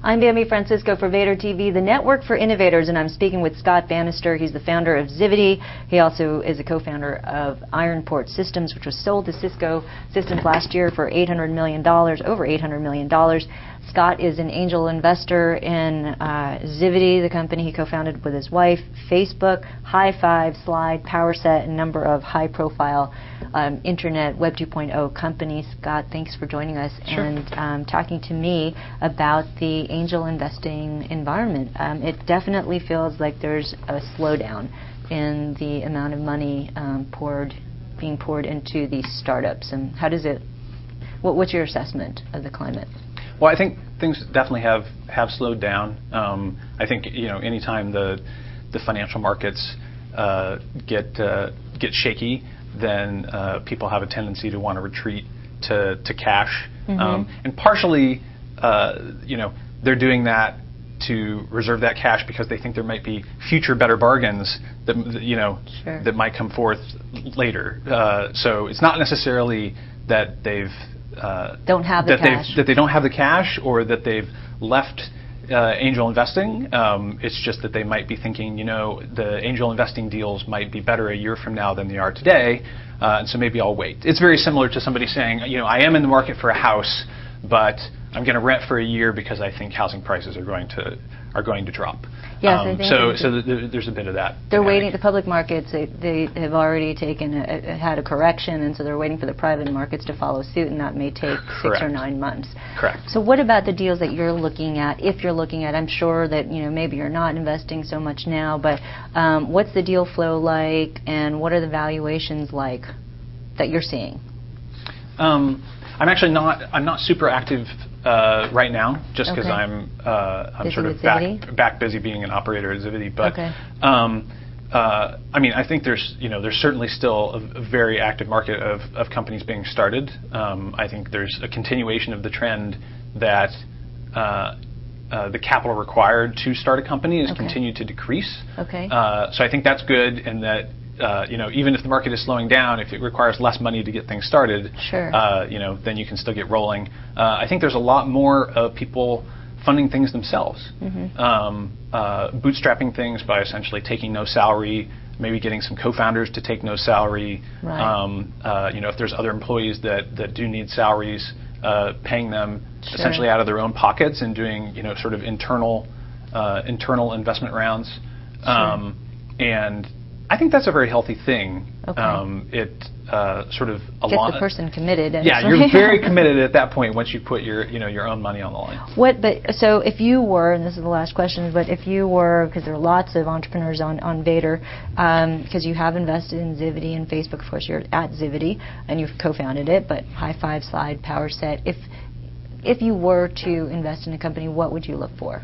I'm Bambi Francisco for Vader TV, the network for innovators, and I'm speaking with Scott Banister. He's the founder of Zivity. He also is a co-founder of Ironport Systems, which was sold to Cisco Systems last year for $800 million, over $800 million. Scott is an angel investor in Zivity, the company he co-founded with his wife, Facebook, Hi5, Slide, PowerSet, and a number of high-profile Internet Web 2.0 companies. Scott, thanks for joining us and talking to me about the angel investing environment. It definitely feels like there's a slowdown in the amount of money being poured into these startups. And how does it? What's your assessment of the climate? Well, I think things definitely have slowed down. I think anytime the financial markets get shaky, then people have a tendency to want to retreat to cash, and partially, they're doing that to reserve that cash because they think there might be future better bargains that that might come forth later. So it's not necessarily that they don't have the cash, or that they've left angel investing. It's just that they might be thinking, the angel investing deals might be better a year from now than they are today, and so maybe I'll wait. It's very similar to somebody saying, I am in the market for a house, but I'm going to rent for a year because I think housing prices are going to drop. Yes, I think so there's a bit of that. They're waiting. The public markets, they have already had a correction, and so they're waiting for the private markets to follow suit, and that may take 6 or 9 months. Correct. So what about the deals that you're looking at? If you're looking at, I'm sure that maybe you're not investing so much now, but what's the deal flow like, and what are the valuations like that you're seeing? I'm actually not super active right now, just because I'm sort of back busy being an operator at Zivity. But I think there's certainly still a very active market of companies being started. I think there's a continuation of the trend that the capital required to start a company has continued to decrease. So I think that's good, and that even if the market is slowing down, if it requires less money to get things started, then you can still get rolling. I think there's a lot more of people funding things themselves, bootstrapping things by essentially taking no salary, maybe getting some co-founders to take no salary. If there's other employees that do need salaries, paying them essentially out of their own pockets and doing sort of internal investment rounds, and I think that's a very healthy thing. It sort of gets the person committed. Yeah, you're very committed at that point once you put your own money on the line. So if you were, and this is the last question, but if you were, because there are lots of entrepreneurs on Vader, because you have invested in Zivity and Facebook, of course you're at Zivity and you've co-founded it, but Hi5, Slide, PowerSet. If you were to invest in a company, what would you look for?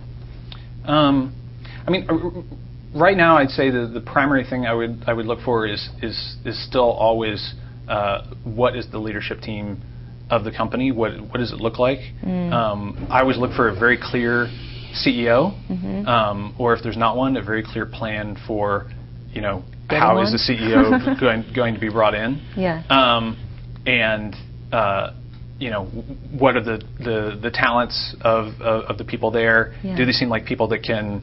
Right now, I'd say the primary thing I would look for is still always what is the leadership team of the company? What does it look like? I always look for a very clear CEO, or if there's not one, a very clear plan for how is the CEO going to be brought in? And what are the talents of the people there? Do they seem like people that can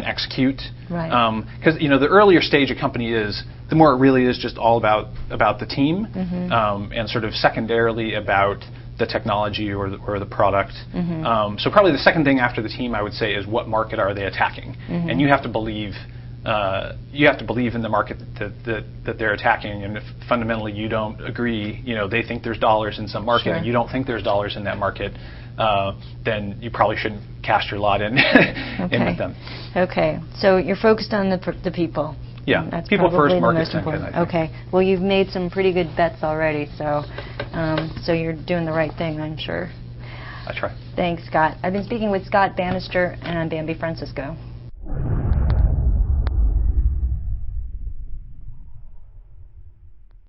execute? Because the earlier stage a company is, the more it really is just all about the team, and sort of secondarily about the technology or the product. So probably the second thing after the team, I would say, is what market are they attacking, and you have to believe in the market that they're attacking. And if fundamentally you don't agree, they think there's dollars in some market and you don't think there's dollars in that market, then you probably shouldn't cast your lot in with them. So you're focused on the people. Yeah, that's people first, the market most second. important. Well, you've made some pretty good bets already, so you're doing the right thing, I'm sure. I try. Thanks, Scott. I've been speaking with Scott Banister, and I'm Bambi Francisco.